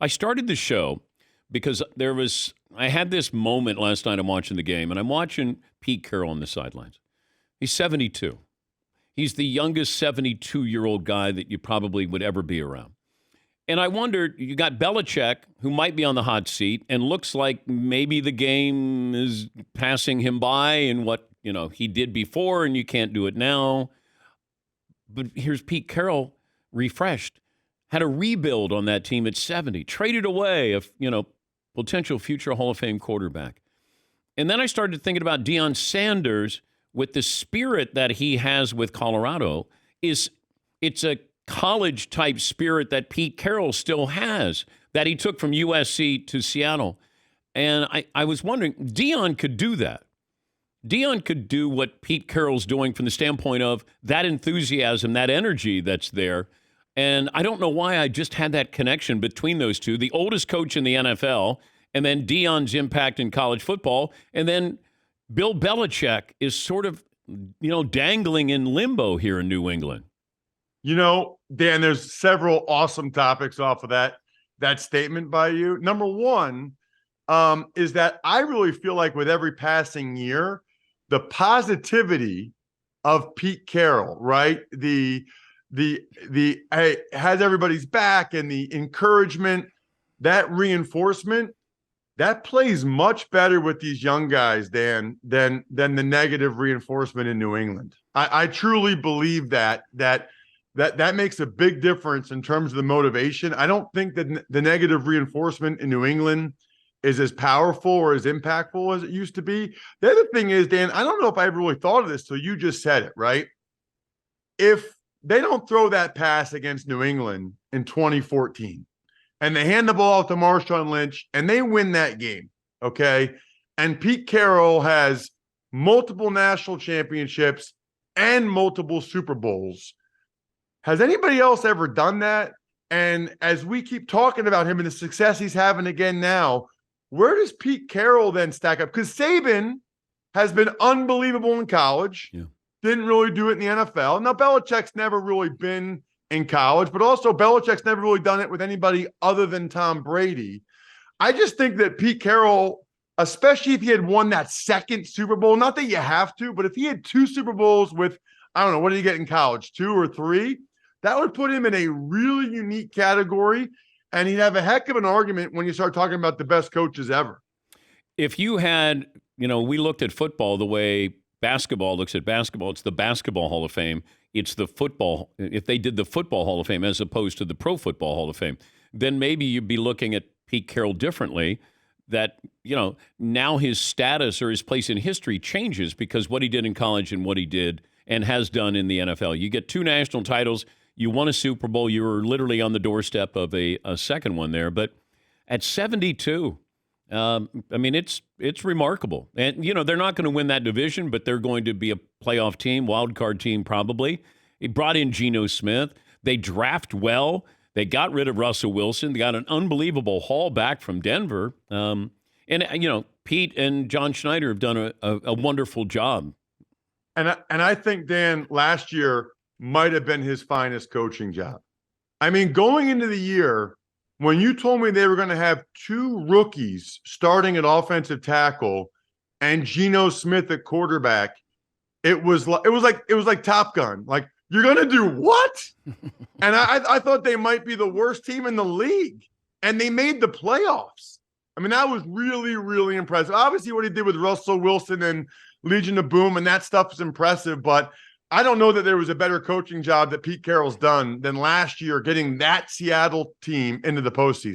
I started the show because I had this moment last night. I'm watching the game, and I'm watching Pete Carroll on the sidelines. He's 72. He's the youngest 72-year-old guy that you probably would ever be around. And I wondered, you got Belichick, who might be on the hot seat, and looks like maybe the game is passing him by in what he did before, and you can't do it now. But here's Pete Carroll, refreshed, had a rebuild on that team at 70, traded away a potential future Hall of Fame quarterback. And then I started thinking about Deion Sanders with the spirit that he has with Colorado. It's a college-type spirit that Pete Carroll still has, that he took from USC to Seattle. And I was wondering, Deion could do that. Deion could do what Pete Carroll's doing from the standpoint of that enthusiasm, that energy that's there. And I don't know why I just had that connection between those two, the oldest coach in the NFL, and then Deion's impact in college football. And then Bill Belichick is sort of, dangling in limbo here in New England. Dan, there's several awesome topics off of that statement by you. Number one is that I really feel like with every passing year, the positivity of Pete Carroll, right? The has everybody's back and the encouragement, that reinforcement, that plays much better with these young guys than the negative reinforcement in New England. I truly believe that makes a big difference in terms of the motivation. I don't think that the negative reinforcement in New England is as powerful or as impactful as it used to be. The other thing is, Dan, I don't know if I ever really thought of this till you just said it, right? If they don't throw that pass against New England in 2014 and they hand the ball out to Marshawn Lynch and they win that game, okay? And Pete Carroll has multiple national championships and multiple Super Bowls. Has anybody else ever done that? And as we keep talking about him and the success he's having again now, where does Pete Carroll then stack up? Because Saban has been unbelievable in college. Yeah. Didn't really do it in the NFL. Now, Belichick's never really been in college, but also Belichick's never really done it with anybody other than Tom Brady. I just think that Pete Carroll, especially if he had won that second Super Bowl, not that you have to, but if he had two Super Bowls with, I don't know, what did he get in college, 2 or 3? That would put him in a really unique category, and he'd have a heck of an argument when you start talking about the best coaches ever. If you had, we looked at football the way basketball looks at basketball. It's the Basketball Hall of Fame. It's the football. If they did the Football Hall of Fame as opposed to the Pro Football Hall of Fame, then maybe you'd be looking at Pete Carroll differently. That, now his status or his place in history changes because what he did in college and what he did and has done in the NFL. You get 2 national titles. You won a Super Bowl. You were literally on the doorstep of a second one there. But at 72, it's remarkable. And, they're not going to win that division, but they're going to be a playoff team, wild card team probably. He brought in Geno Smith. They draft well. They got rid of Russell Wilson. They got an unbelievable haul back from Denver. Pete and John Schneider have done a wonderful job. And I think, Dan, last year might have been his finest coaching job. I mean, going into the year, when you told me they were going to have 2 rookies starting at offensive tackle and Geno Smith at quarterback, it was like Top Gun. Like, you're going to do what? And I thought they might be the worst team in the league, and they made the playoffs. I mean, that was really, really impressive. Obviously, what he did with Russell Wilson and Legion of Boom and that stuff is impressive, but I don't know that there was a better coaching job that Pete Carroll's done than last year getting that Seattle team into the postseason.